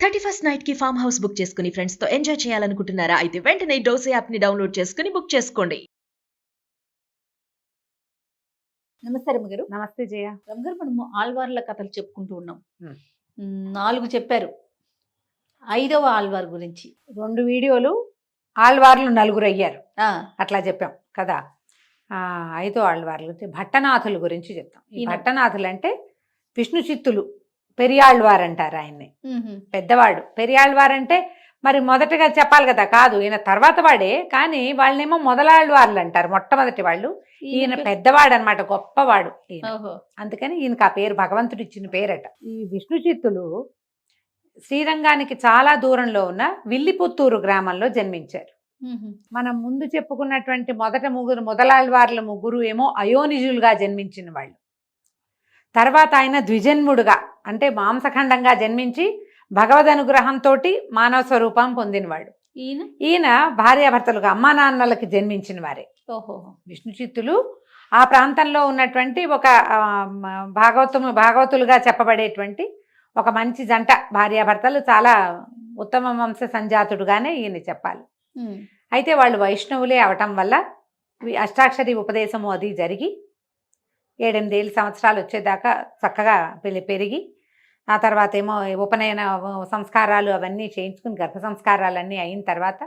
31st night కి farm house book చేసుకుని friends తో ఎంజాయ్ చేయాలనుకుంటున్నారా? అయితే వెంటనే డోసే యాప్ ని డౌన్లోడ్ చేసుకుని బుక్ చేసుకోండి. నమస్తే రమ్మగారు. నమస్తే జయ. రమ్మగారు, మనము ఆళ్వార్ల కథలు చెప్పుకుంటూ ఉన్నాం. హ్మ్. 4 చెప్పారు. 5వ ఆళ్వార్ గురించి 2 వీడియోలు ఆళ్వార్లు 4 అయ్యారు. ఆ, అట్లా చెప్పాం కదా. 5వ ఆళ్వార్లు భట్టనాథుల గురించి చెప్తాం. ఈ ఈయన- భట్టనాథులు అంటే విష్ణు చిత్తులు, పెరియాళ్వార్ అంటారు ఆయన్ని. పెద్దవాడు పెరియాళ్వార్ అంటే మరి మొదటగా చెప్పాలి కదా, కాదు ఈయన తర్వాత వాడే, కానీ వాళ్ళనేమో మొదలాళ్వార్లు అంటారు, మొట్టమొదటి వాళ్ళు. ఈయన పెద్దవాడు అనమాట, గొప్పవాడు ఈయన. ఓహో. అందుకని ఈయనకు ఆ పేరు భగవంతుడు ఇచ్చిన పేరట. ఈ విష్ణు చిత్తులు శ్రీరంగానికి చాలా దూరంలో ఉన్న విల్లిపుత్తూరు గ్రామంలో జన్మించారు. మనం ముందు చెప్పుకున్నటువంటి మొదలాళ్వార్ల ముగ్గురు ఏమో అయోనిజులుగా జన్మించిన వాళ్ళు. తర్వాత ఆయన ద్విజన్ముడుగా అంటే మాంసఖండంగా జన్మించి భగవద్ అనుగ్రహంతో మానవ స్వరూపం పొందినవాడు. ఈయన భార్యాభర్తలుగా అమ్మా నాన్నలకి జన్మించిన వారే. ఓహో. విష్ణు చిత్తులు ఆ ప్రాంతంలో ఉన్నటువంటి ఒక భాగవతులుగా చెప్పబడేటువంటి ఒక మంచి జంట భార్యాభర్తలు, చాలా ఉత్తమ వంశ సంజాతుడుగానే ఈయన చెప్పాలి. అయితే వాళ్ళు వైష్ణవులే అవటం వల్ల అష్టాక్షరి ఉపదేశము అది జరిగి 7-8 సంవత్సరాలు వచ్చేదాకా చక్కగా పెరిగి, ఆ తర్వాత ఏమో ఉపనయన సంస్కారాలు అవన్నీ చేయించుకుని గర్భ సంస్కారాలన్నీ అయిన తర్వాత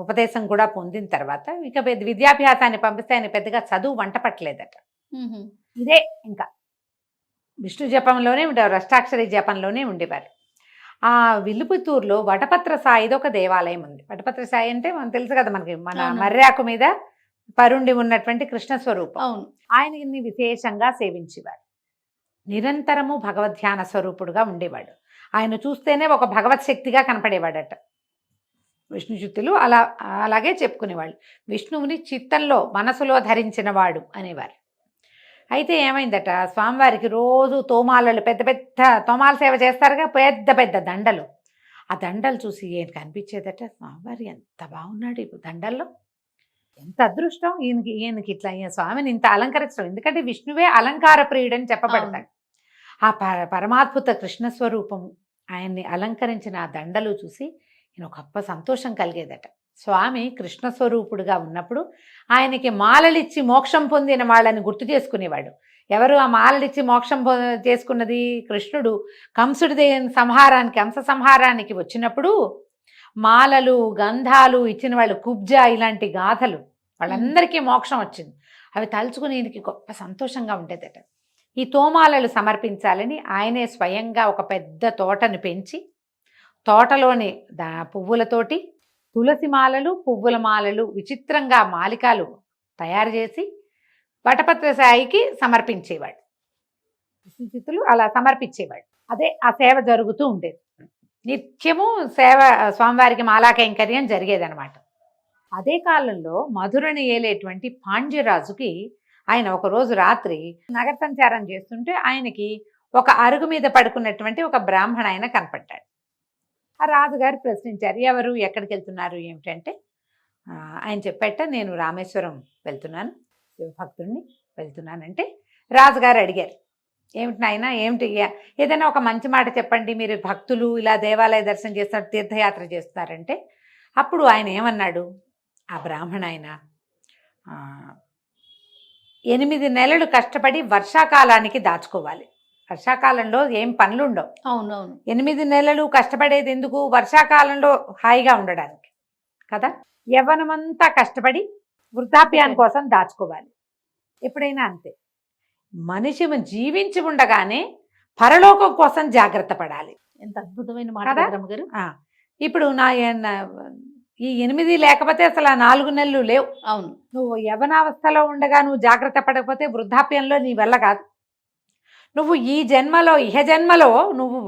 ఉపదేశం కూడా పొందిన తర్వాత ఇక విద్యాభ్యాసాన్ని పంపిస్తే ఆయన పెద్దగా చదువు వంట పట్టలేదట. ఇదే ఇంకా విష్ణు జపంలోనే ఉండేవారు, అష్టాక్షరి జపంలోనే ఉండేవారు. ఆ విల్లుపుత్తూరులో వటపత్ర సాయిది ఒక దేవాలయం ఉంది. వటపత్ర సాయి అంటే మనకు తెలుసు కదా, మనకి మన మర్యాకు మీద పరుండి ఉన్నటువంటి కృష్ణ స్వరూపం. అవును. ఆయనని విశేషంగా సేవించేవారు. నిరంతరము భగవద్ధ్యాన స్వరూపుడుగా ఉండేవాడు. ఆయన చూస్తేనే ఒక భగవత్ శక్తిగా కనపడేవాడట. విష్ణు చిత్తులు అలాగే చెప్పుకునేవాళ్ళు. విష్ణువుని చిత్తంలో మనసులో ధరించిన వాడు అనేవారు. అయితే ఏమైందట, స్వామివారికి రోజు తోమాలలు, పెద్ద పెద్ద తోమాల సేవ చేస్తారుగా, పెద్ద పెద్ద దండలు. ఆ దండలు చూసి ఈయనకి అనిపించేదట, స్వామివారి ఎంత బాగున్నాడు ఈ దండల్లో, ఎంత అదృష్టం ఈయనకి ఇట్లా స్వామిని ఇంత అలంకరించడం. ఎందుకంటే విష్ణువే అలంకార ప్రియుడని చెప్పబడతాడు. ఆ పరమాద్భుత కృష్ణ స్వరూపము ఆయన్ని అలంకరించిన ఆ దండలు చూసి ఈయన గొప్ప సంతోషం కలిగేదట. స్వామి కృష్ణ స్వరూపుడుగా ఉన్నప్పుడు ఆయనకి మాలలిచ్చి మోక్షం పొందిన వాళ్ళని గుర్తు చేసుకునేవాడు. ఎవరు ఆ మాలలిచ్చి మోక్షం చేసుకున్నది? కృష్ణుడు కంసుడి అంశ సంహారానికి వచ్చినప్పుడు మాలలు గంధాలు ఇచ్చిన వాళ్ళు, కుబ్జ ఇలాంటి గాథలు, వాళ్ళందరికీ మోక్షం వచ్చింది. అవి తలుచుకుని ఈయనకి గొప్ప సంతోషంగా ఉండేదట. ఈ తోమాలలు సమర్పించాలని ఆయనే స్వయంగా ఒక పెద్ద తోటను పెంచి, తోటలోని పువ్వులతోటి తులసి మాలలు, పువ్వుల మాలలు, విచిత్రంగా మాలికాలు తయారు చేసి వటపత్ర సాయికి సమర్పించేవాడు. విష్ణుచిత్తులు అలా సమర్పించేవాడు. అదే ఆ సేవ జరుగుతూ ఉండేది. నిత్యము సేవ, స్వామివారికి మాలా కైంకర్యం జరిగేదనమాట. అదే కాలంలో మధురని ఏలేటువంటి పాండ్యరాజుకి ఆయన ఒకరోజు రాత్రి నగర సంచారం చేస్తుంటే ఆయనకి ఒక అరుగు మీద పడుకున్నటువంటి ఒక బ్రాహ్మణ ఆయన కనపడ్డాడు. ఆ రాజుగారు ప్రశ్నించారు, ఎవరు, ఎక్కడికి వెళ్తున్నారు ఏమిటంటే ఆయన చెప్పేట, నేను రామేశ్వరం వెళ్తున్నాను, శివభక్తుడిని వెళ్తున్నానంటే రాజుగారు అడిగారు, ఏమిటి నాయన, ఏమిటి, ఏదైనా ఒక మంచి మాట చెప్పండి, మీరు భక్తులు ఇలా దేవాలయ దర్శనం చేస్తున్నారు, తీర్థయాత్ర చేస్తున్నారంటే అప్పుడు ఆయన ఏమన్నాడు, ఆ బ్రాహ్మణ ఆయన 8 నెలలు కష్టపడి వర్షాకాలానికి దాచుకోవాలి. వర్షాకాలంలో ఏం పనులు ఉండవు. అవునవును. 8 నెలలు కష్టపడేది ఎందుకు? వర్షాకాలంలో హాయిగా ఉండడానికి కదా. యవ్వనమంతా కష్టపడి వృద్ధాప్యాన్ని కోసం దాచుకోవాలి. ఎప్పుడైనా అంతే. మనిషి జీవించి ఉండగానే పరలోకం కోసం జాగ్రత్త పడాలి. ఎంత అద్భుతమైన మాట కదా? రమ్మగారు. ఇప్పుడు ఈ 8 లేకపోతే అసలు ఆ 4 నెలలు లేవు. అవును. నువ్వు యవనావస్థలో ఉండగా నువ్వు జాగ్రత్త పడకపోతే వృద్ధాప్యంలో నీ వల్ల కాదు. నువ్వు ఈ జన్మలో, ఇహ జన్మలో నువ్వు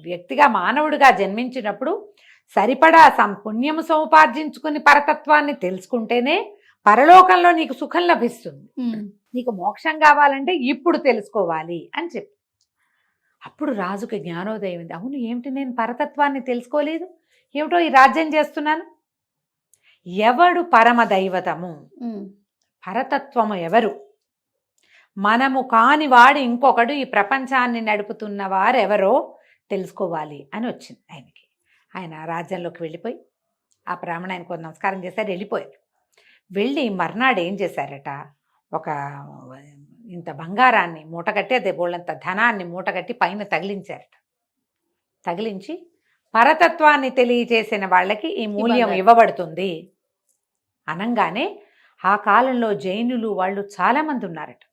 వ్యక్తిగా మానవుడిగా జన్మించినప్పుడు సరిపడా పుణ్యము సముపార్జించుకుని పరతత్వాన్ని తెలుసుకుంటేనే పరలోకంలో నీకు సుఖం లభిస్తుంది. నీకు మోక్షం కావాలంటే ఇప్పుడు తెలుసుకోవాలి అని చెప్పి, అప్పుడు రాజుకి జ్ఞానోదయం ఉంది. అవును, ఏమిటి, నేను పరతత్వాన్ని తెలుసుకోలేదు, ఏమిటో ఈ రాజ్యం చేస్తున్నాను. ఎవడు పరమ దైవతము, పరతత్వము ఎవరు, మనము కాని వాడు ఇంకొకడు ఈ ప్రపంచాన్ని నడుపుతున్న వారెవరో తెలుసుకోవాలి అని వచ్చింది ఆయనకి. ఆయన రాజ్యంలోకి వెళ్ళిపోయి ఆ బ్రాహ్మణ ఆయనకు నమస్కారం చేశారు, వెళ్ళిపోయారు. వెళ్ళి మర్నాడు ఏం చేశారట, ఒక ఇంత బంగారాన్ని మూటగట్టి, అదే బోళ్ళంత ధనాన్ని మూటగట్టి పైన తగిలించారట. తగిలించి పరతత్వాన్ని తెలియజేసిన వాళ్ళకి ఈ మూల్యం ఇవ్వబడుతుంది అనంగానే ఆ కాలంలో జైనులు వాళ్ళు చాలామంది ఉన్నారట.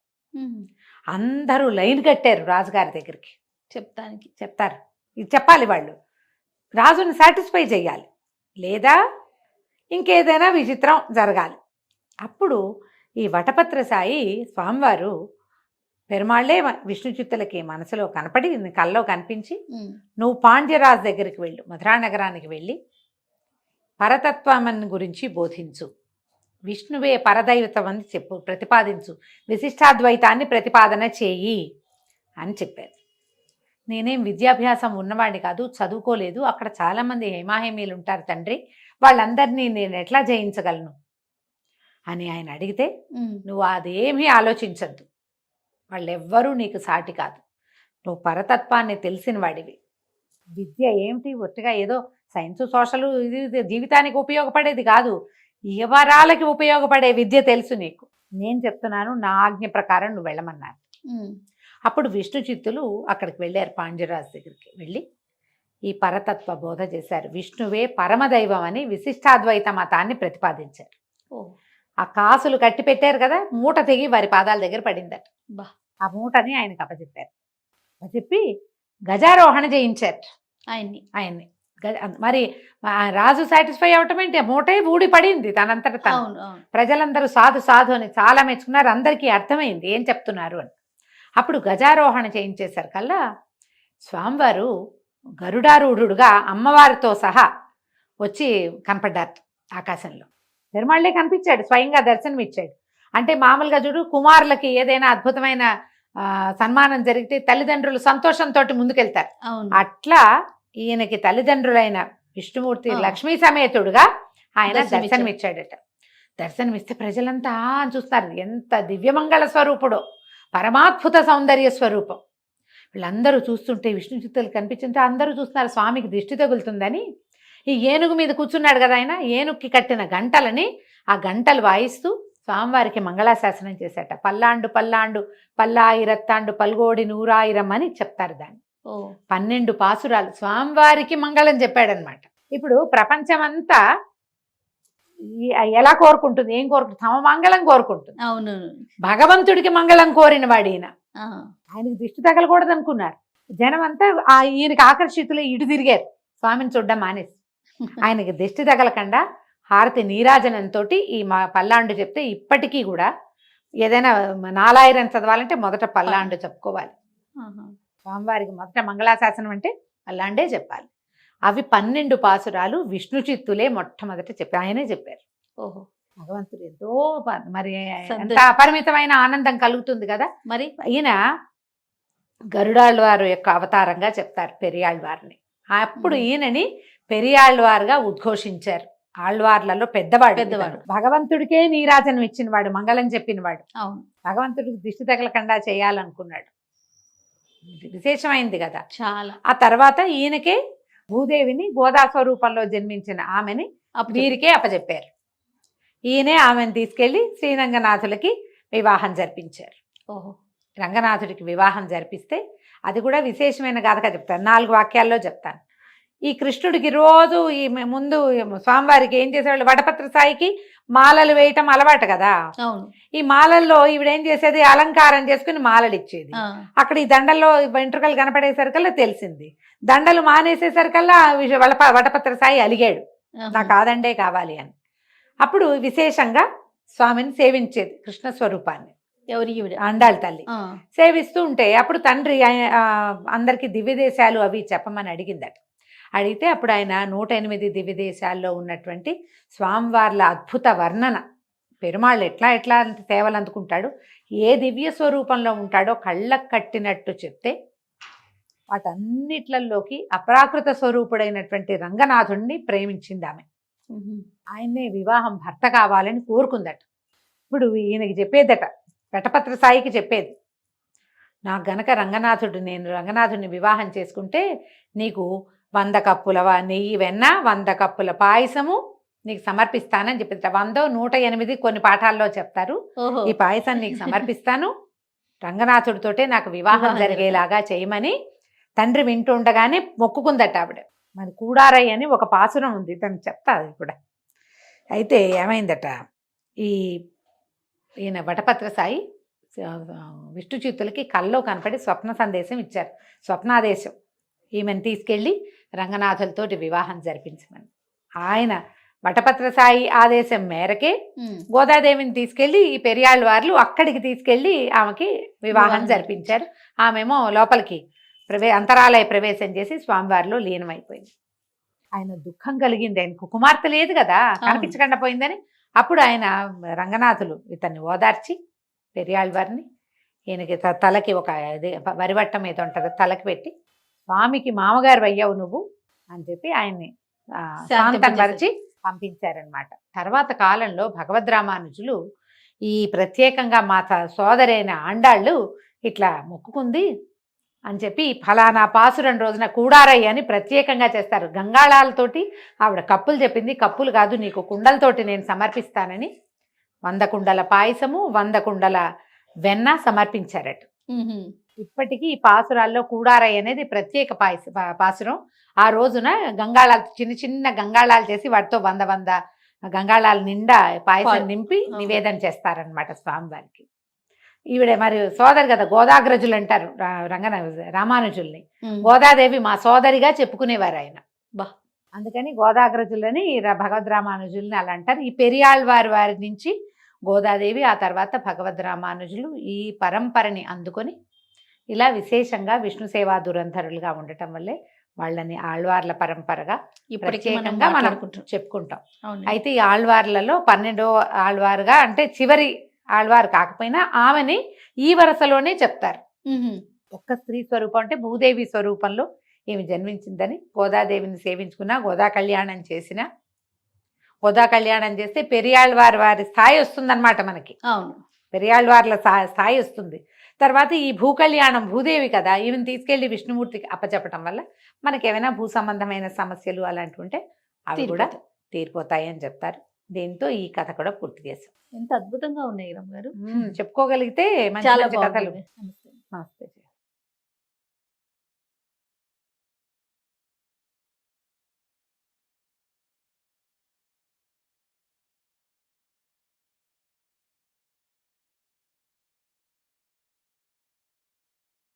అందరూ లైన్ కట్టారు రాజుగారి దగ్గరికి చెప్తానికి. చెప్తారు, ఇది చెప్పాలి, వాళ్ళు రాజుని సాటిస్ఫై చేయాలి, లేదా ఇంకేదైనా విచిత్రం జరగాలి. అప్పుడు ఈ వటపత్ర సాయి స్వామివారు పెరుమాళ్లే విష్ణు చిత్తులకి మనసులో కనపడి, కల్లో కనిపించి, నువ్వు పాండ్యరాజు దగ్గరికి వెళ్ళు, మధురా నగరానికి వెళ్ళి పరతత్వమని గురించి బోధించు, విష్ణువే పరదైవతం అని చెప్పు, ప్రతిపాదించు, విశిష్టాద్వైతాన్ని ప్రతిపాదన చేయి అని చెప్పారు. నేనేం విద్యాభ్యాసం ఉన్నవాడిని కాదు, చదువుకోలేదు, అక్కడ చాలామంది హేమాహేమీలు ఉంటారు తండ్రి, వాళ్ళందరినీ నేను ఎట్లా జయించగలను అని ఆయన అడిగితే, నువ్వు అదేమీ ఆలోచించద్దు, వాళ్ళెవ్వరూ నీకు సాటి కాదు, నువ్వు పరతత్వాన్ని తెలిసిన వాడివి, విద్య ఏమిటి ఒట్టిగా ఏదో సైన్స్ సోషల్ ఇది జీవితానికి ఉపయోగపడేది కాదు, యువరాలకి ఉపయోగపడే విద్య తెలుసు నీకు, నేను చెప్తున్నాను, నా ఆజ్ఞ ప్రకారం నువ్వు వెళ్ళమన్నారు. అప్పుడు విష్ణు చిత్తులు అక్కడికి వెళ్ళారు, పాండ్యరాజు దగ్గరికి వెళ్ళి ఈ పరతత్వ బోధ చేశారు. విష్ణువే పరమదైవం అని విశిష్టాద్వైత మతాన్ని ప్రతిపాదించారు. ఆ కాసులు కట్టి పెట్టారు కదా, మూట తెగి వారి పాదాల దగ్గర పడిందట. ఆ మూటని ఆయనకు అప్పచెప్పారు. అప్పచెప్పి గజారోహణ చేయించారు ఆయన్ని. మరి రాజు సాటిస్ఫై అవటం ఏంటి, మూటే ఊడి పడింది తనంతట తను. ప్రజలందరూ సాధు సాధు అని చాలా మెచ్చుకున్నారు, అందరికీ అర్థమైంది ఏం చెప్తున్నారు అని. అప్పుడు గజారోహణ చేయించేశారు కల్లా స్వామివారు గరుడారూఢుడుగా అమ్మవారితో సహా వచ్చి కనపడ్డారు ఆకాశంలో. పెరుమాళ్లే కనిపించాడు, స్వయంగా దర్శనం ఇచ్చాడు. అంటే మామూలుగా చూడు, కుమారులకి ఏదైనా అద్భుతమైన సన్మానం జరిగితే తల్లిదండ్రులు సంతోషంతో ముందుకెళ్తారు, అట్లా ఈయనకి తల్లిదండ్రులైన విష్ణుమూర్తి లక్ష్మీ సమేతుడుగా ఆయన దర్శనమిచ్చాడట. దర్శనమిస్తే ప్రజలంతా చూస్తారు, ఎంత దివ్యమంగళ స్వరూపుడో, పరమాద్భుత సౌందర్య స్వరూపం. వీళ్ళందరూ చూస్తుంటే విష్ణు చిత్తులు కనిపించుంటే అందరూ చూస్తున్నారు, స్వామికి దిష్టి తగులుతుందని ఈ ఏనుగు మీద కూర్చున్నాడు కదా ఆయన, ఏనుగుకి కట్టిన గంటలని ఆ గంటలు వాయిస్తూ స్వామివారికి మంగళాశాసనం చేశాట. పల్లాండు పల్లాండు పల్లాయిరత్తాండు పల్గోడి నూరాయిరం అని చెప్తారు దాన్ని. 12 పాసురాలు స్వామివారికి మంగళం చెప్పాడనమాట. ఇప్పుడు ప్రపంచమంతా ఎలా కోరుకుంటుంది, ఏం కోరుకుంటుంది, తమ మంగళం కోరుకుంటుంది. అవును, భగవంతుడికి మంగళం కోరిన వాడు ఈయన. ఆయనకి దిష్టి తగలకూడదు అనుకున్నారు జనం అంతా, ఈయనకి ఆకర్షితులు ఇటు తిరిగారు, స్వామిని చూడడం మానేసి. ఆయనకి దిష్టి తగలకుండా హారతి నీరాజనంతో ఈ పల్లాండు చెప్తే ఇప్పటికీ కూడా ఏదైనా 4000 చదవాలంటే మొదట పల్లాండు చెప్పుకోవాలి. స్వామివారికి మొదట మంగళాశాసనం అంటే పల్లాండే చెప్పాలి. అవి 12 పాసురాలు విష్ణు చిత్తులే మొట్టమొదట చెప్పి ఆయనే చెప్పారు. ఓహో, భగవంతుడు ఎంతో మరి ఎంత అపరిమితమైన ఆనందం కలుగుతుంది కదా. మరి ఈయన గరుడాళ్వారు యొక్క అవతారంగా చెప్తారు పెరియాళ్వారిని. అప్పుడు ఈయనని పెరియాళ్వారుగా ఉద్ఘోషించారు. ఆళ్వార్లలో పెద్దవాడు, భగవంతుడికే నీరాజనం ఇచ్చినవాడు, మంగళం చెప్పినవాడు. అవును, భగవంతుడికి దిష్టి తగలకుండా చేయాలనుకున్నాడు. విశేషమైంది కదా చాలా. ఆ తర్వాత ఈయనకే భూదేవిని గోదా స్వరూపంలో జన్మించిన ఆమెని వీరికే అప్పచెప్పారు. ఈయనే ఆమెను తీసుకెళ్లి శ్రీరంగనాథులకి వివాహం జరిపించారు. ఓహో, రంగనాథుడికి వివాహం జరిపిస్తే అది కూడా విశేషమైన గాథగా చెప్తాను, 4 వాక్యాల్లో చెప్తాను. ఈ కృష్ణుడికి రోజు ఈ ముందు స్వామివారికి ఏం చేసేవాళ్ళు, వటపత్ర సాయికి మాలలు వేయటం అలవాటు కదా. అవును, ఈ మాలల్లో ఈవిడేం చేసేది, అలంకారం చేసుకుని మాలలు ఇచ్చేది. అక్కడ ఈ దండల్లో వెంట్రుకలు కనపడేసరికల్లా తెలిసింది. దండలు మానేసేసరికల్లా వటపత్ర సాయి అలిగాడు, నాకు కాదండే కావాలి అని. అప్పుడు విశేషంగా స్వామిని సేవించేది, కృష్ణ స్వరూపాన్ని. అండాళ్ళ తల్లి సేవిస్తూ ఉంటే అప్పుడు తండ్రి అందరికి దివ్యదేశాలు అవి చెప్పమని అడిగిందట. అడిగితే అప్పుడు ఆయన 108 దివ్యదేశాల్లో ఉన్నటువంటి స్వామివార్ల అద్భుత వర్ణన, పెరుమాళ్ళు ఎట్లా సేవలు అందుకుంటాడు, ఏ దివ్య స్వరూపంలో ఉంటాడో కళ్ళకు కట్టినట్టు చెప్తే వాటన్నిట్లలోకి అప్రాకృత స్వరూపుడైనటువంటి రంగనాథుడిని ప్రేమించింది ఆమె. ఆయన్నే వివాహం భర్త కావాలని కోరుకుందట. ఇప్పుడు ఈయనకి చెప్పేదట, వటపత్ర సాయికి చెప్పేది, నాకు గనక నేను రంగనాథుడిని వివాహం చేసుకుంటే నీకు 100 కప్పుల నెయ్యి వెన్న 100 కప్పుల పాయసము నీకు సమర్పిస్తానని చెప్పి 100 108 కొన్ని పాఠాల్లో చెప్తారు. ఓహో ఈ పాయసం నీకు సమర్పిస్తాను, రంగనాథుడితోటే నాకు వివాహం వివాహం జరిగేలాగా చేయమని తండ్రి వింటుండగానే మొక్కుకుందట ఆవిడ. మరి కూడారై అని ఒక పాసురం ఉంది, తను చెప్తా అది కూడా. అయితే ఏమైందట, ఈయన వటపత్ర సాయి విష్ణు చిత్తులకి కల్లో కనపడి స్వప్న సందేశం ఇచ్చారు, స్వప్నాదేశం. ఈమెను తీసుకెళ్ళి రంగనాథులతోటి వివాహం జరిపించమని. ఆయన వటపత్ర సాయి ఆదేశం మేరకే గోదాదేవిని తీసుకెళ్లి ఈ పెరియాళ్ళ వార్లు అక్కడికి తీసుకెళ్లి ఆమెకి వివాహం జరిపించారు. ఆమెమో లోపలికి అంతరాలయ ప్రవేశం చేసి స్వామివారిలో లీనమైపోయింది. ఆయన దుఃఖం కలిగింది, ఆయనకు కుమార్తె లేదు కదా, కనిపించకుండా పోయిందని. అప్పుడు ఆయన రంగనాథులు ఇతన్ని ఓదార్చి పెరియాళ్ళ వారిని ఈయనకి తలకి ఒక వరివట్టం మీద ఉంటుంది, తలకి పెట్టి స్వామికి మామగారు అయ్యావు నువ్వు అని చెప్పి ఆయన్ని శాంతంపరిచి పంపించారనమాట. తర్వాత కాలంలో భగవద్ రామానుజులు ఈ ప్రత్యేకంగా మా సోదరైన ఆండాళ్ళు ఇట్లా మొక్కుకుంది అని చెప్పి ఫలానా పాసురం రోజున కూడారై అని ప్రత్యేకంగా చేస్తారు. గంగాళాలతోటి ఆవిడ కప్పులు చెప్పింది, కప్పులు కాదు నీకు కుండలతోటి నేను సమర్పిస్తానని 100 కుండల పాయసము 100 కుండల వెన్న సమర్పించారట. ఇప్పటికీ ఈ పాసురాల్లో కూడారై అనేది ప్రత్యేక పాసురం. ఆ రోజున గంగాళాలు చిన్న చిన్న గంగాళాలు చేసి వాటితో 100 గంగాళాల నిండా పాయసం నింపి నివేదన చేస్తారనమాట స్వామివారికి. ఈవిడ మరి సోదరి కదా, గోదాగ్రజులు అంటారు రామానుజుల్ని. గోదాదేవి మా సోదరిగా చెప్పుకునేవారు ఆయన. అందుకని గోదాగ్రజులని భగవద్ రామానుజుల్ని అలా అంటారు. ఈ పెరియాళ్ళ వారి నుంచి గోదాదేవి, ఆ తర్వాత భగవద్ రామానుజులు ఈ పరంపరని అందుకొని ఇలా విశేషంగా విష్ణు సేవా దురంధరులుగా ఉండటం వల్లే వాళ్ళని ఆళ్వార్ల పరంపరగా ప్రత్యేకంగా మనం చెప్పుకుంటాం. అయితే ఈ ఆళ్వార్లలో 12వ ఆళ్వారుగా, అంటే చివరి ఆళ్వారు కాకపోయినా ఆమెని ఈ వరుసలోనే చెప్తారు. ఒక్క స్త్రీ స్వరూపం అంటే భూదేవి స్వరూపంలో ఈమె జన్మించిందని. గోదాదేవిని సేవించుకున్న, గోదా కళ్యాణం చేసిన, గోదా కళ్యాణం చేస్తే పెరియాళ్ళ వారి స్థాయి వస్తుందన్నమాట మనకి. అవును, పెరియాళ్ళ వార్ల స్థాయి వస్తుంది. తర్వాత ఈ భూకళ్యాణం భూదేవి కదా, ఈమెను తీసుకెళ్లి విష్ణుమూర్తికి అప్పచెప్పటం వల్ల మనకి ఏమైనా భూ సంబంధమైన సమస్యలు అలాంటివి ఉంటే అవి కూడా తీరిపోతాయి అని చెప్తారు. దీంతో ఈ కథ కూడా పూర్తి చేశాం. ఎంత అద్భుతంగా ఉన్నాయి రమ్మ గారు, చెప్పుకోగలిగితే మంచి చాలా మంచి కథలు. బాగుంది. నమస్తే. నమస్తే.